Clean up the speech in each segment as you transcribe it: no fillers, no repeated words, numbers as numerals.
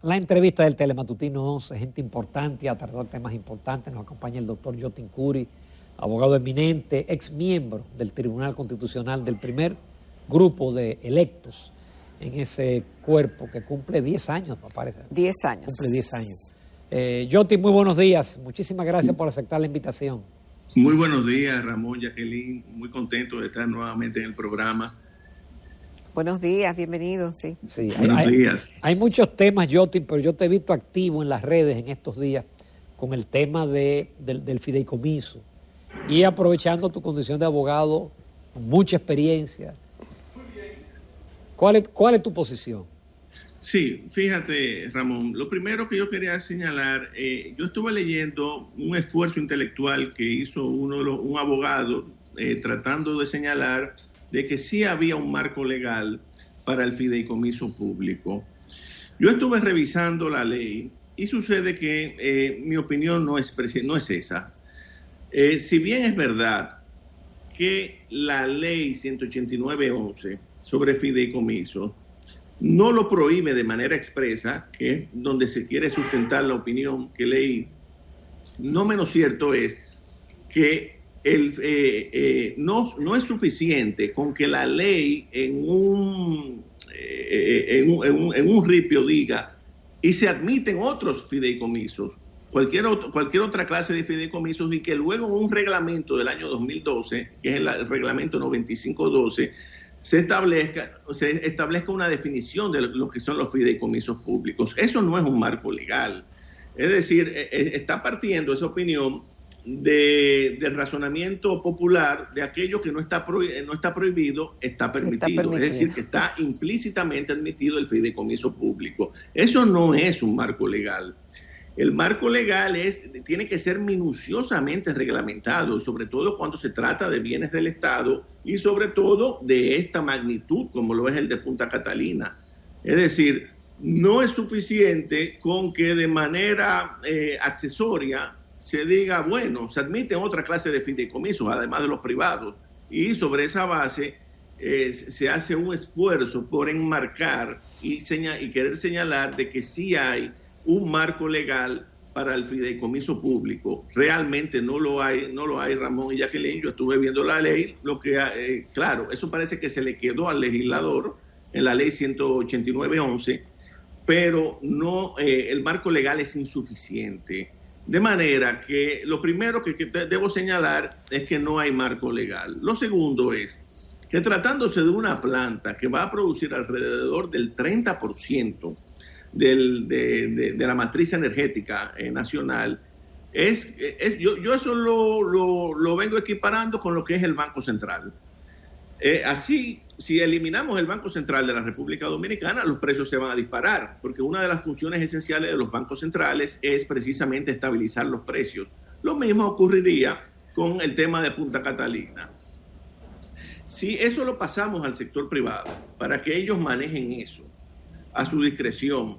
La entrevista del Telematutino 11, gente importante a tratar temas importantes. Nos acompaña el doctor Yotin Curi, abogado eminente, ex miembro del Tribunal Constitucional, del primer grupo de electos en ese cuerpo que cumple 10 años, me parece. 10 años. Cumple 10 años. Yotin, muy buenos días. Muchísimas gracias por aceptar la invitación. Muy buenos días, Ramón, Jacqueline. Muy contento de estar nuevamente en el programa. Buenos días, bienvenido, sí. Sí, buenos días. Hay muchos temas, Yotin, pero yo te he visto activo en las redes en estos días con el tema del fideicomiso y aprovechando tu condición de abogado, con mucha experiencia. ¿Cuál es tu posición? Sí, fíjate, Ramón, lo primero que yo quería señalar, yo estuve leyendo un esfuerzo intelectual que hizo un abogado tratando de señalar de que sí había un marco legal para el fideicomiso público. Yo estuve revisando la ley y sucede que mi opinión no es esa. Si bien es verdad que la ley 189.11 sobre fideicomiso no lo prohíbe de manera expresa, que es donde se quiere sustentar la opinión que leí, no menos cierto es que no es suficiente con que la ley en un ripio diga y se admiten otros fideicomisos, cualquier otra clase de fideicomisos, y que luego en un reglamento del año 2012, que es el reglamento 9512, se establezca una definición de lo que son los fideicomisos públicos. Eso no es un marco legal. Es decir, está partiendo esa opinión del razonamiento popular de aquello que no está prohibido, está permitido. Es decir, que está implícitamente admitido el fideicomiso público. Eso no es un marco legal. El marco legal tiene que ser minuciosamente reglamentado, sobre todo cuando se trata de bienes del Estado y sobre todo de esta magnitud, como lo es el de Punta Catalina. Es decir, no es suficiente con que de manera accesoria se diga, bueno, se admiten otra clase de fideicomisos, además de los privados, y sobre esa base se hace un esfuerzo por enmarcar y querer señalar de que sí hay un marco legal para el fideicomiso público. Realmente no lo hay, Ramón y Jacqueline. Yo estuve viendo la ley, claro, eso parece que se le quedó al legislador en la ley 189.11, pero no, el marco legal es insuficiente. De manera que lo primero que debo señalar es que no hay marco legal. Lo segundo es que tratándose de una planta que va a producir alrededor del 30% de la matriz energética nacional, yo eso lo vengo equiparando con lo que es el Banco Central. Así, si eliminamos el Banco Central de la República Dominicana, los precios se van a disparar, porque una de las funciones esenciales de los bancos centrales es precisamente estabilizar los precios. Lo mismo ocurriría con el tema de Punta Catalina. Si eso lo pasamos al sector privado, para que ellos manejen eso a su discreción,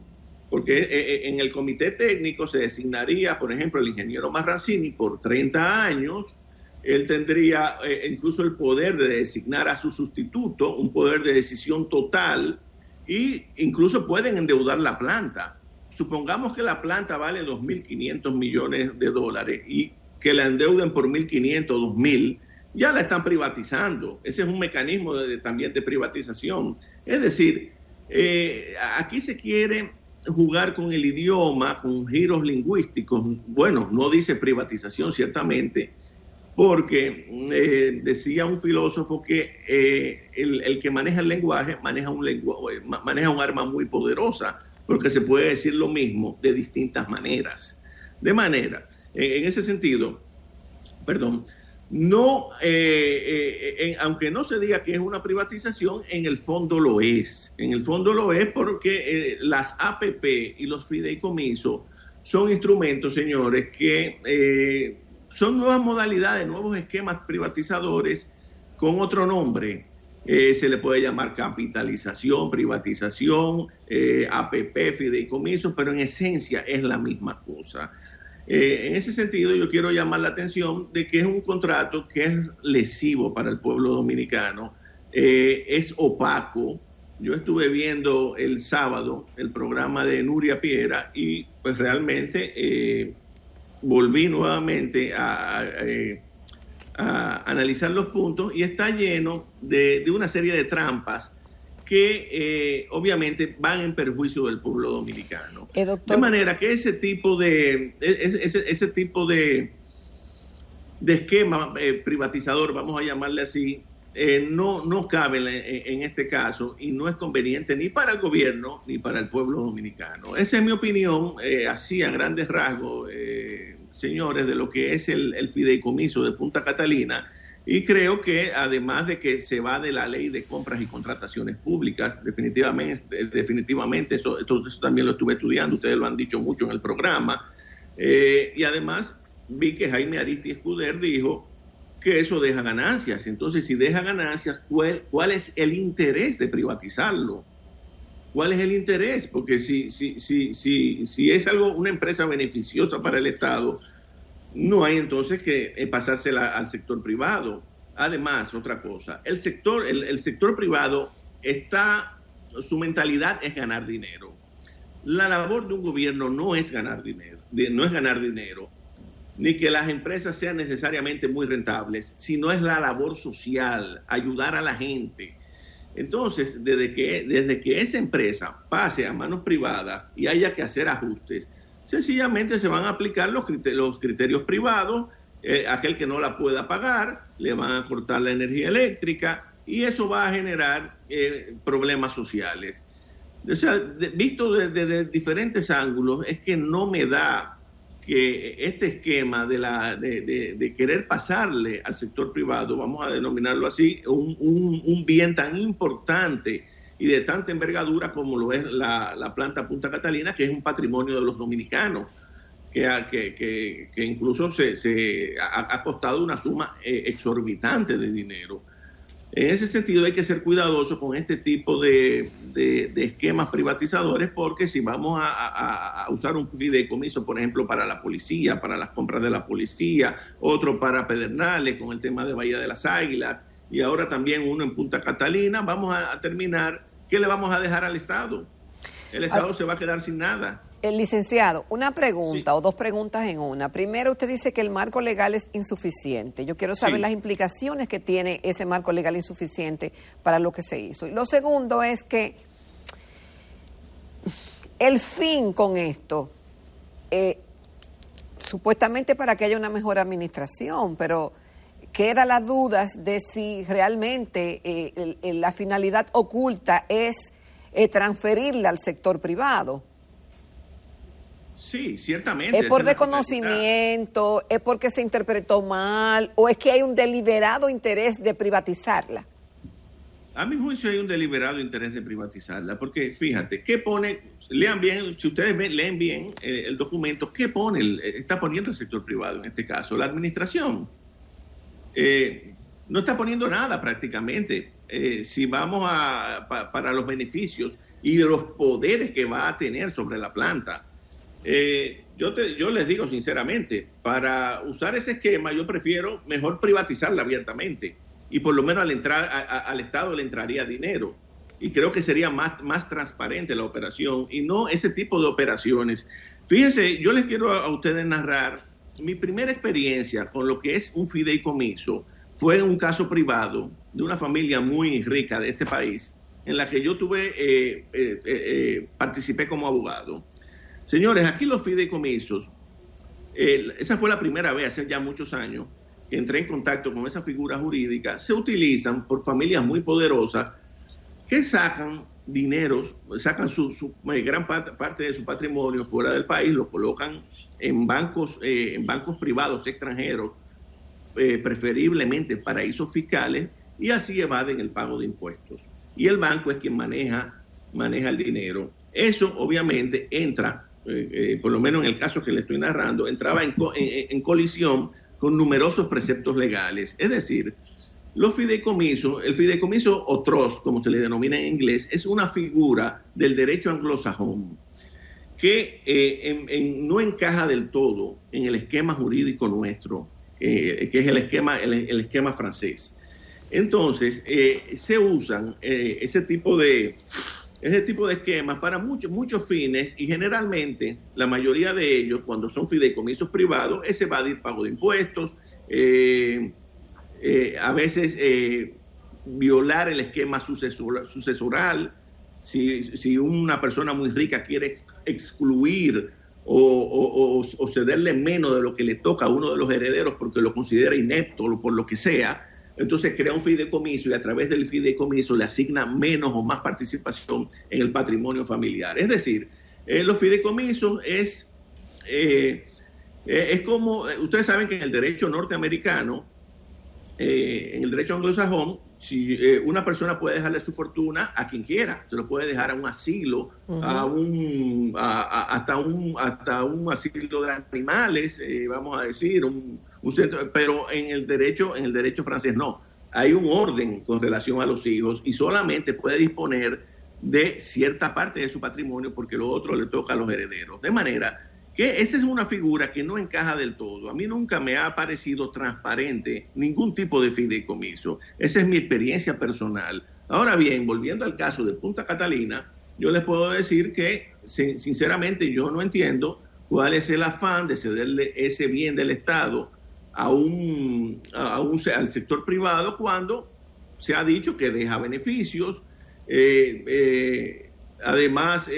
porque en el comité técnico se designaría, por ejemplo, el ingeniero Marrancini por 30 años. Él tendría incluso el poder de designar a su sustituto, un poder de decisión total, e incluso pueden endeudar la planta. Supongamos que la planta vale 2.500 millones de dólares y que la endeuden por 1.500, 2.000, ya la están privatizando. Ese es un mecanismo también de privatización. Es decir, aquí se quiere jugar con el idioma, con giros lingüísticos. Bueno, no dice privatización, ciertamente, porque decía un filósofo que el que maneja el lenguaje maneja un arma muy poderosa, porque se puede decir lo mismo de distintas maneras. De manera, en ese sentido, no, aunque no se diga que es una privatización, en el fondo lo es. En el fondo lo es porque las APP y los fideicomisos son instrumentos, señores, que son nuevas modalidades, nuevos esquemas privatizadores con otro nombre. Se le puede llamar capitalización, privatización, APP, fideicomiso, pero en esencia es la misma cosa. En ese sentido, yo quiero llamar la atención de que es un contrato que es lesivo para el pueblo dominicano, es opaco, Yo estuve viendo el sábado el programa de Nuria Piera y pues realmente volví nuevamente a analizar los puntos y está lleno de una serie de trampas que obviamente van en perjuicio del pueblo dominicano. De manera que ese tipo de esquema privatizador, vamos a llamarle así, no cabe en este caso y no es conveniente ni para el gobierno ni para el pueblo dominicano. Esa es mi opinión, así a grandes rasgos, señores, de lo que es el fideicomiso de Punta Catalina. Y creo que además de que se va de la ley de compras y contrataciones públicas, definitivamente eso también lo estuve estudiando, ustedes lo han dicho mucho en el programa, y además vi que Jaime Aristi Escuder dijo que eso deja ganancias. Entonces, si deja ganancias, ¿cuál es el interés de privatizarlo? ¿Cuál es el interés? Porque si es una empresa beneficiosa para el Estado, no hay entonces que pasársela al sector privado. Además, otra cosa, el sector privado su mentalidad es ganar dinero. La labor de un gobierno no es ganar dinero, ni que las empresas sean necesariamente muy rentables, sino es la labor social, ayudar a la gente. Entonces, desde que esa empresa pase a manos privadas y haya que hacer ajustes, sencillamente se van a aplicar los criterios privados. Aquel que no la pueda pagar, le van a cortar la energía eléctrica y eso va a generar problemas sociales. O sea, visto desde diferentes ángulos, es que no me da que este esquema de querer pasarle al sector privado, vamos a denominarlo así, un bien tan importante y de tanta envergadura como lo es la planta Punta Catalina, que es un patrimonio de los dominicanos, que incluso se ha costado una suma exorbitante de dinero. En ese sentido hay que ser cuidadosos con este tipo de esquemas privatizadores, porque si vamos a usar un fideicomiso, por ejemplo, para la policía, para las compras de la policía, otro para Pedernales con el tema de Bahía de las Águilas, y ahora también uno en Punta Catalina, vamos a terminar, ¿qué le vamos a dejar al Estado? El Estado se va a quedar sin nada. Licenciado, una pregunta o dos preguntas en una. Primero, usted dice que el marco legal es insuficiente. Yo quiero saber las implicaciones que tiene ese marco legal insuficiente para lo que se hizo. Y lo segundo es que el fin con esto, supuestamente para que haya una mejor administración, pero queda las dudas de si realmente la finalidad oculta es transferirla al sector privado. Sí, ciertamente. ¿Es por desconocimiento? ¿Es porque se interpretó mal? ¿O es que hay un deliberado interés de privatizarla? A mi juicio hay un deliberado interés de privatizarla, porque fíjate, ¿qué pone? Lean bien, si ustedes leen bien el documento, ¿qué está poniendo el sector privado en este caso? La administración no está poniendo nada prácticamente. Si vamos para los beneficios y los poderes que va a tener sobre la planta. Yo les digo sinceramente, para usar ese esquema yo prefiero mejor privatizarla abiertamente y por lo menos al Estado le entraría dinero y creo que sería más transparente la operación y no ese tipo de operaciones. Fíjense, yo les quiero a ustedes narrar mi primera experiencia con lo que es un fideicomiso. Fue en un caso privado de una familia muy rica de este país en la que yo participé como abogado. Señores, aquí los fideicomisos, esa fue la primera vez, hace ya muchos años, que entré en contacto con esa figura jurídica, se utilizan por familias muy poderosas que sacan dineros, sacan su gran parte de su patrimonio fuera del país, lo colocan en bancos privados extranjeros, preferiblemente paraísos fiscales, y así evaden el pago de impuestos. Y el banco es quien maneja el dinero. Eso obviamente entra, por lo menos en el caso que le estoy narrando, entraba en colisión con numerosos preceptos legales. Es decir, el fideicomiso o trust, como se le denomina en inglés, es una figura del derecho anglosajón que no encaja del todo en el esquema jurídico nuestro, que es el esquema francés. Entonces, se usan ese tipo de esquemas para muchos fines, y generalmente la mayoría de ellos, cuando son fideicomisos privados, es evadir pago de impuestos, a veces violar el esquema sucesoral. Si una persona muy rica quiere excluir o cederle menos de lo que le toca a uno de los herederos porque lo considera inepto o por lo que sea, entonces crea un fideicomiso y a través del fideicomiso le asigna menos o más participación en el patrimonio familiar. Es decir, los fideicomisos es como, ustedes saben que en el derecho norteamericano, en el derecho anglosajón, si una persona puede dejarle su fortuna a quien quiera, se lo puede dejar a un asilo, hasta un asilo de animales, vamos a decir, un centro, pero en el derecho francés no. Hay un orden con relación a los hijos y solamente puede disponer de cierta parte de su patrimonio porque lo otro le toca a los herederos. De manera que esa es una figura que no encaja del todo. A mí nunca me ha parecido transparente ningún tipo de fideicomiso. Esa es mi experiencia personal. Ahora bien, volviendo al caso de Punta Catalina, yo les puedo decir que, sinceramente, yo no entiendo cuál es el afán de cederle ese bien del Estado al sector privado cuando se ha dicho que deja beneficios. Además,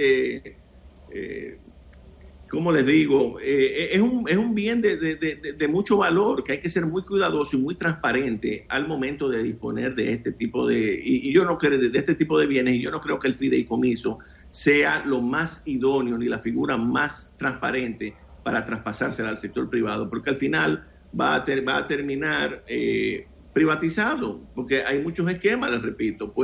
como les digo, es un bien de mucho valor que hay que ser muy cuidadoso y muy transparente al momento de disponer de este tipo de este tipo de bienes, y yo no creo que el fideicomiso sea lo más idóneo ni la figura más transparente para traspasársela al sector privado, porque al final va a terminar privatizado, porque hay muchos esquemas, les repito,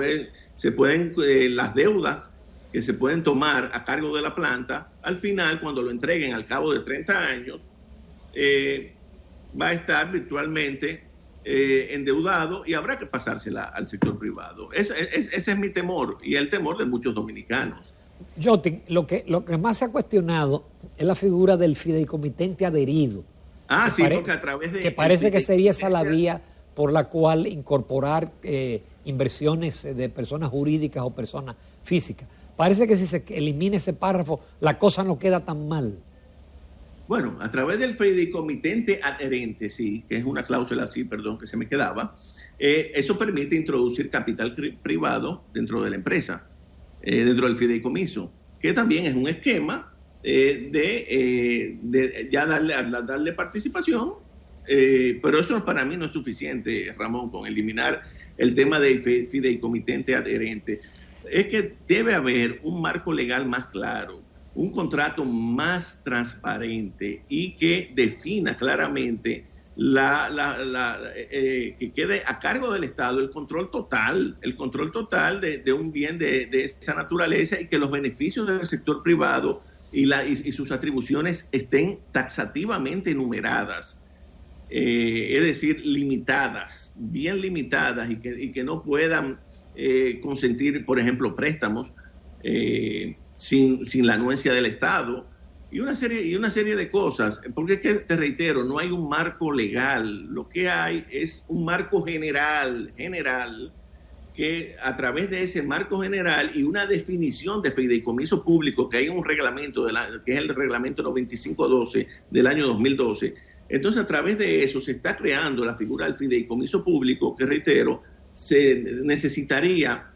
las deudas que se pueden tomar a cargo de la planta, al final, cuando lo entreguen al cabo de 30 años, va a estar virtualmente endeudado y habrá que pasársela al sector privado. Ese es mi temor y el temor de muchos dominicanos. Jotin, lo que más se ha cuestionado es la figura del fideicomitente adherido. Sí, porque a través de... Que parece que sería esa la vía por la cual incorporar inversiones de personas jurídicas o personas físicas. Parece que si se elimina ese párrafo, la cosa no queda tan mal. Bueno, a través del fideicomitente adherente, sí, que es una cláusula así, perdón, que se me quedaba, eso permite introducir capital privado dentro de la empresa, dentro del fideicomiso, que también es un esquema de ya darle participación, pero eso para mí no es suficiente, Ramón, con eliminar el tema del fideicomitente adherente. Es que debe haber un marco legal más claro, un contrato más transparente y que defina claramente que quede a cargo del Estado el control total de un bien de esa naturaleza, y que los beneficios del sector privado y sus atribuciones estén taxativamente enumeradas, es decir, limitadas, bien limitadas, y que no puedan consentir, por ejemplo, préstamos sin la anuencia del Estado, y una serie de cosas, porque es que, te reitero, no hay un marco legal, lo que hay es un marco general, que a través de ese marco general y una definición de fideicomiso público, que hay un reglamento, que es el reglamento 9512 del año 2012, entonces a través de eso se está creando la figura del fideicomiso público, que, reitero, se necesitaría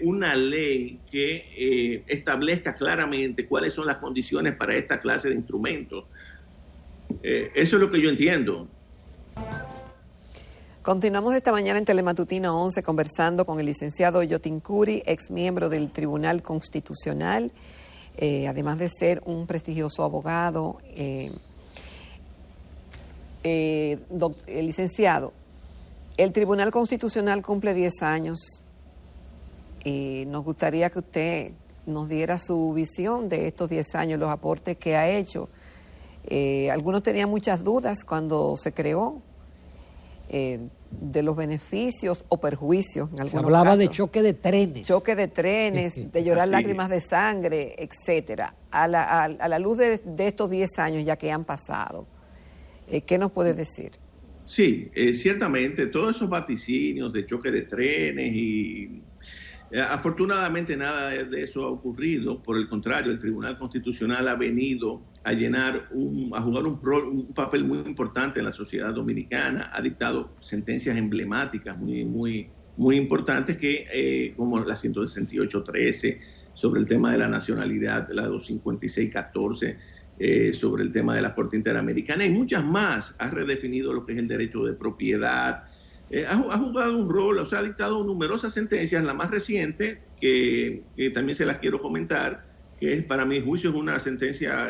una ley que establezca claramente cuáles son las condiciones para esta clase de instrumentos. Eso es lo que yo entiendo. Continuamos esta mañana en Telematutino 11 conversando con el licenciado Jotin Curi, ex miembro del Tribunal Constitucional, además de ser un prestigioso abogado. Licenciado, el Tribunal Constitucional cumple 10 años. Nos gustaría que usted nos diera su visión de estos 10 años, los aportes que ha hecho. Algunos tenían muchas dudas cuando se creó de los beneficios o perjuicios. En algunos se hablaba casos, de choque de trenes. Choque de trenes, de llorar lágrimas de sangre, etcétera. A la luz de estos 10 años ya que han pasado, ¿qué nos puede decir? Sí, ciertamente, todos esos vaticinios de choque de trenes y afortunadamente nada de eso ha ocurrido. Por el contrario, el Tribunal Constitucional ha venido a jugar un papel muy importante en la sociedad dominicana, ha dictado sentencias emblemáticas muy importantes como la 168-13 sobre el tema de la nacionalidad, la 256-14 sobre el tema de la Corte Interamericana y muchas más. Ha redefinido lo que es el derecho de propiedad. Ha jugado un rol, o sea, ha dictado numerosas sentencias. La más reciente, que también se las quiero comentar, que es, para mi juicio es una sentencia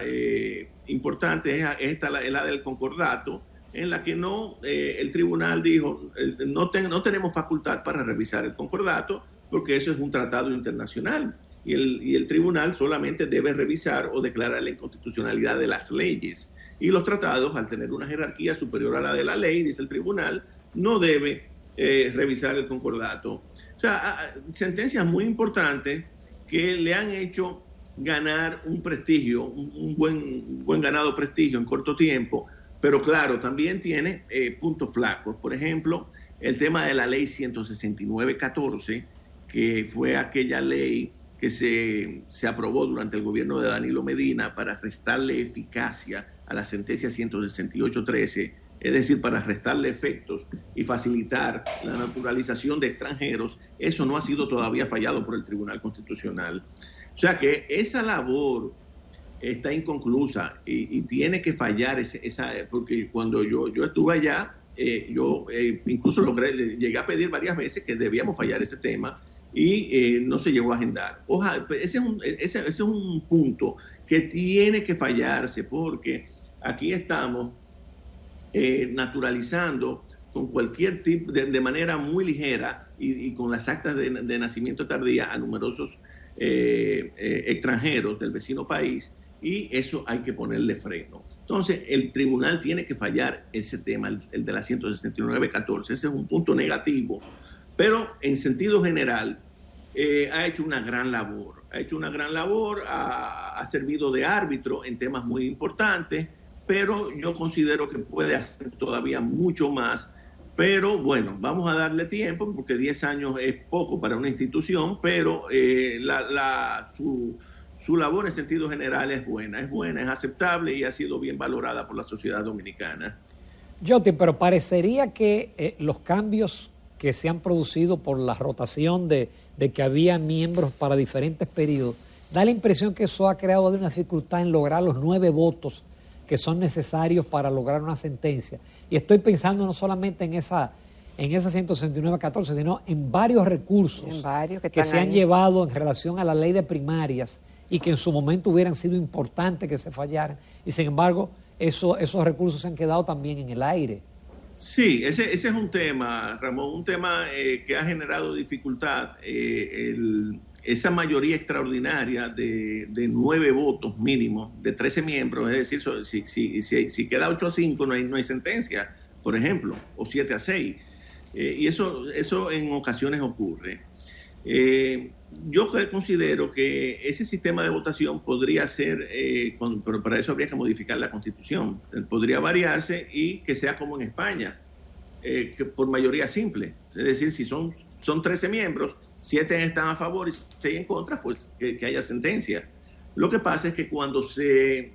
importante, es la del concordato, en la que el tribunal dijo, no tenemos facultad para revisar el concordato, porque eso es un tratado internacional, y el tribunal solamente debe revisar o declarar la inconstitucionalidad de las leyes. Y los tratados, al tener una jerarquía superior a la de la ley, dice el tribunal, no debe revisar el concordato. O sea, sentencias muy importantes que le han hecho ganar un prestigio, un buen ganado prestigio en corto tiempo, pero claro, también tiene puntos flacos. Por ejemplo, el tema de la ley 169-14, que fue aquella ley que se aprobó durante el gobierno de Danilo Medina para restarle eficacia a la sentencia 168-13, es decir, para restarle efectos y facilitar la naturalización de extranjeros. Eso no ha sido todavía fallado por el Tribunal Constitucional. O sea que esa labor está inconclusa y tiene que fallar porque cuando yo estuve allá, incluso llegué a pedir varias veces que debíamos fallar ese tema y no se llegó a agendar. Ese es un punto que tiene que fallarse, porque aquí estamos naturalizando con cualquier tipo, de manera muy ligera y con las actas de nacimiento tardía a numerosos extranjeros del vecino país, y eso hay que ponerle freno. Entonces, el tribunal tiene que fallar ese tema, el de la 169-14. Ese es un punto negativo, pero en sentido general ha hecho una gran labor. Ha servido de árbitro en temas muy importantes, pero yo considero que puede hacer todavía mucho más. Pero bueno, vamos a darle tiempo, porque 10 años es poco para una institución, pero su labor en sentido general es buena, es aceptable y ha sido bien valorada por la sociedad dominicana. Joti, pero parecería que los cambios que se han producido por la rotación de que había miembros para diferentes periodos, da la impresión que eso ha creado una dificultad en lograr los 9 votos que son necesarios para lograr una sentencia. Y estoy pensando no solamente en esa 169-14, sino en varios recursos que se han llevado en relación a la ley de primarias y que en su momento hubieran sido importantes que se fallaran. Y sin embargo, esos recursos se han quedado también en el aire. Sí, ese es un tema, Ramón, un tema que ha generado dificultad. Esa mayoría extraordinaria de 9 votos mínimo, de 13 miembros, es decir, si queda 8-5 no hay sentencia, por ejemplo, o 7-6. Y eso en ocasiones ocurre. Yo considero que ese sistema de votación podría ser, pero para eso habría que modificar la Constitución. Podría variarse y que sea como en España, que por mayoría simple. Es decir, si son 13 miembros, 7 están a favor y 6 en contra, pues que haya sentencia. Lo que pasa es que cuando se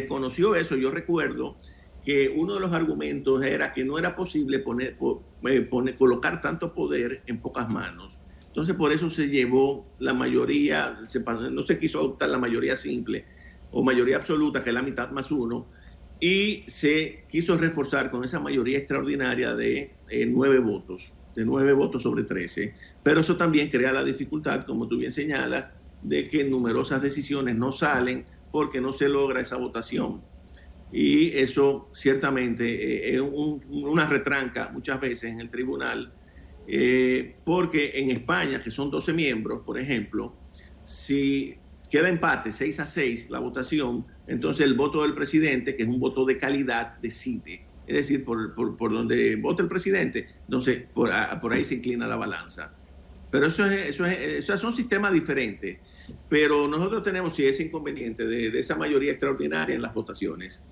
conoció eso, yo recuerdo que uno de los argumentos era que no era posible colocar tanto poder en pocas manos. Entonces, por eso se llevó la mayoría, no se quiso adoptar la mayoría simple o mayoría absoluta, que es la mitad más 1, y se quiso reforzar con esa mayoría extraordinaria de 9 votos. De 9 votos sobre 13, pero eso también crea la dificultad, como tú bien señalas, de que numerosas decisiones no salen porque no se logra esa votación, y eso ciertamente es una retranca muchas veces en el tribunal, porque en España, que son 12 miembros, por ejemplo, si queda empate 6-6 la votación, entonces el voto del presidente, que es un voto de calidad, decide. Es decir, por donde vote el presidente, entonces por ahí se inclina la balanza. Pero esos son sistemas diferentes. Pero nosotros tenemos ese inconveniente de esa mayoría extraordinaria en las votaciones.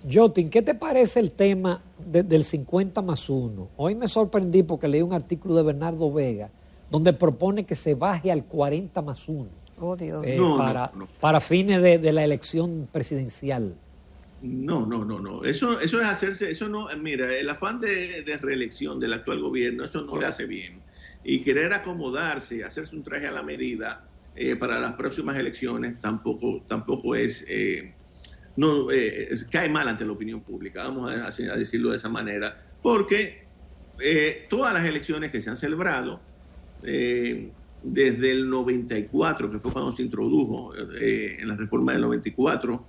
Jotin, ¿qué te parece el tema del 50+1? Hoy me sorprendí porque leí un artículo de Bernardo Vega donde propone que se baje al 40+1. Oh, Dios. Para fines de la elección presidencial. No. Eso es hacerse, eso no, mira, el afán de reelección del actual gobierno, eso no le hace bien. Y querer acomodarse, hacerse un traje a la medida para las próximas elecciones tampoco es, cae mal ante la opinión pública, vamos a decirlo de esa manera, porque todas las elecciones que se han celebrado, desde el 94, que fue cuando se introdujo en la reforma del 94,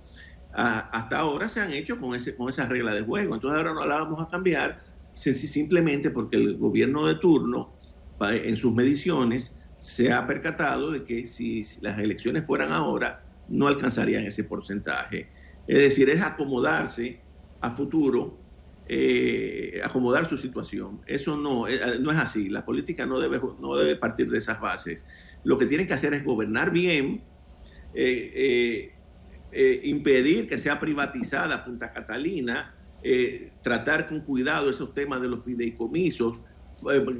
hasta ahora se han hecho con esa regla de juego. Entonces ahora no la vamos a cambiar simplemente porque el gobierno de turno, en sus mediciones, se ha percatado de que si las elecciones fueran ahora, no alcanzarían ese porcentaje. Es decir, es acomodarse a futuro, acomodar su situación. Eso no es así. La política no debe partir de esas bases. Lo que tienen que hacer es gobernar bien, impedir que sea privatizada Punta Catalina, tratar con cuidado esos temas de los fideicomisos,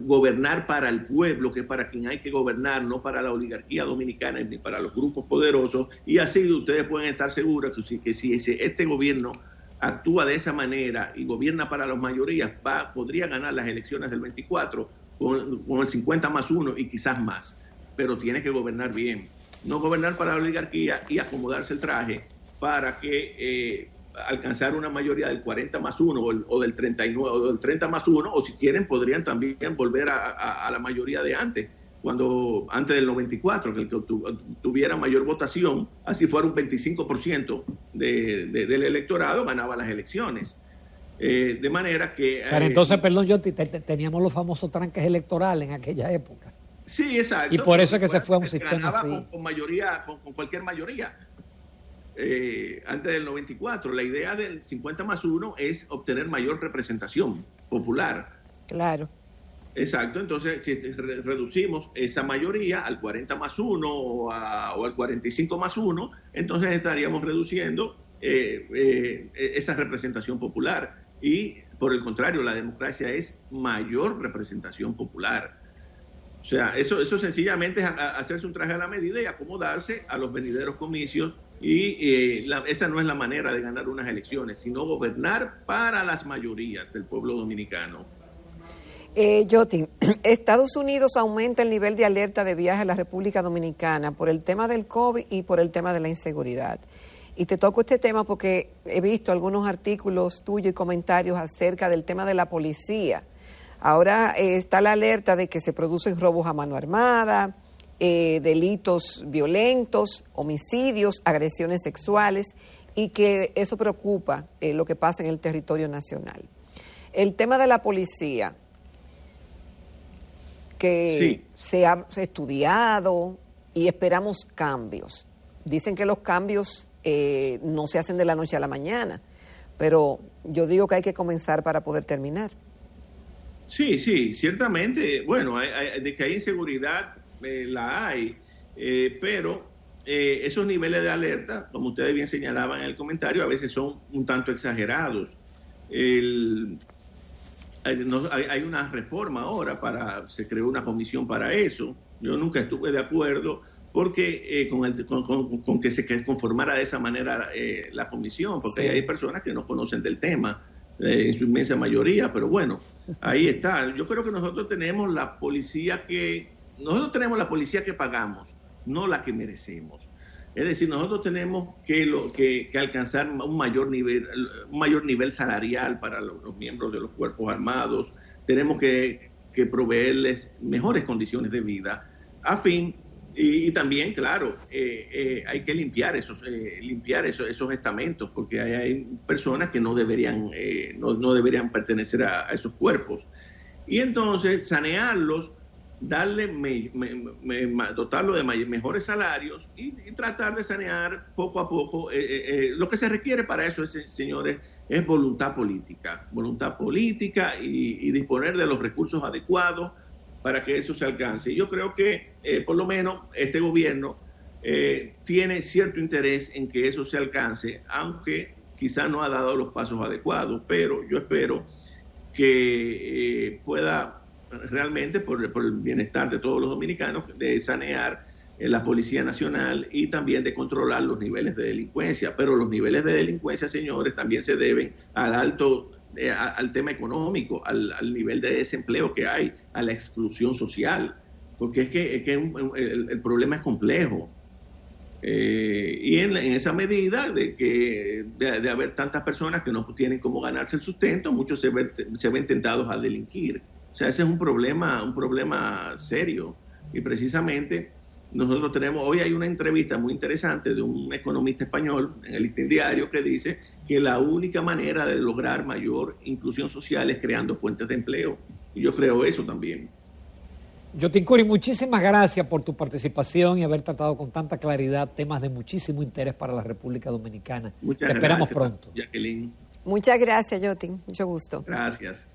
gobernar para el pueblo, que es para quien hay que gobernar, no para la oligarquía dominicana ni para los grupos poderosos, y así ustedes pueden estar seguros que si este gobierno actúa de esa manera y gobierna para las mayorías, podría ganar las elecciones del 24 con el 50+1 y quizás más, pero tiene que gobernar bien, no gobernar para la oligarquía y acomodarse el traje para que alcanzar una mayoría del 40+1 o del 39 o del 30+1, o si quieren podrían también volver a la mayoría de antes del 94, que el que tuviera mayor votación, así fuera un 25% del electorado, ganaba las elecciones. De manera que... Pero entonces, perdón, yo teníamos los famosos tranques electorales en aquella época. Sí, exacto. Y por eso es que se fue a un sistema así. Con cualquier mayoría. Antes del 94, la idea del 50+1 es obtener mayor representación popular. Claro. Exacto, entonces si reducimos esa mayoría al 40+1 o al 45+1, entonces estaríamos reduciendo esa representación popular. Y por el contrario, la democracia es mayor representación popular. O sea, eso sencillamente es hacerse un traje a la medida y acomodarse a los venideros comicios. Y esa no es la manera de ganar unas elecciones, sino gobernar para las mayorías del pueblo dominicano. Jotin, Estados Unidos aumenta el nivel de alerta de viaje a la República Dominicana por el tema del COVID y por el tema de la inseguridad. Y te toco este tema porque he visto algunos artículos tuyos y comentarios acerca del tema de la policía. Ahora está la alerta de que se producen robos a mano armada, delitos violentos, homicidios, agresiones sexuales, y que eso preocupa lo que pasa en el territorio nacional. El tema de la policía, que sí, se ha estudiado y esperamos cambios. Dicen que los cambios no se hacen de la noche a la mañana, pero yo digo que hay que comenzar para poder terminar. Sí, ciertamente. Bueno, de que hay inseguridad, la hay, pero esos niveles de alerta, como ustedes bien señalaban en el comentario, a veces son un tanto exagerados. Hay una reforma ahora, se creó una comisión para eso. Yo nunca estuve de acuerdo porque con que se conformara de esa manera la comisión, porque sí, hay personas que no conocen del tema, en su inmensa mayoría, pero bueno, ahí está. Yo creo que nosotros tenemos la policía que pagamos, no la que merecemos. Es decir, nosotros tenemos que alcanzar un mayor nivel salarial para los miembros de los cuerpos armados. Tenemos que proveerles mejores condiciones de vida a fin, y también, claro, hay que limpiar esos estamentos, porque hay personas que no deberían pertenecer a esos cuerpos. Y entonces sanearlos, dotarlo de mejores salarios y tratar de sanear poco a poco. Lo que se requiere para eso, señores, es voluntad política y disponer de los recursos adecuados para que eso se alcance. Yo creo que por lo menos este gobierno tiene cierto interés en que eso se alcance, aunque quizás no ha dado los pasos adecuados, pero yo espero que pueda realmente, por el bienestar de todos los dominicanos, de sanear la Policía Nacional y también de controlar los niveles de delincuencia. Pero los niveles de delincuencia, señores, también se deben al tema económico, al nivel de desempleo que hay, a la exclusión social, porque es que el problema es complejo. Y en esa medida de haber tantas personas que no tienen cómo ganarse el sustento, muchos se ven tentados a delinquir. O sea, ese es un problema serio. Y precisamente nosotros hoy hay una entrevista muy interesante de un economista español en el Listín Diario que dice que la única manera de lograr mayor inclusión social es creando fuentes de empleo. Y yo creo eso también. Yotin Curi, muchísimas gracias por tu participación y haber tratado con tanta claridad temas de muchísimo interés para la República Dominicana. Muchas Te esperamos gracias, pronto. Jacqueline. Muchas gracias, Yotin. Mucho gusto. Gracias.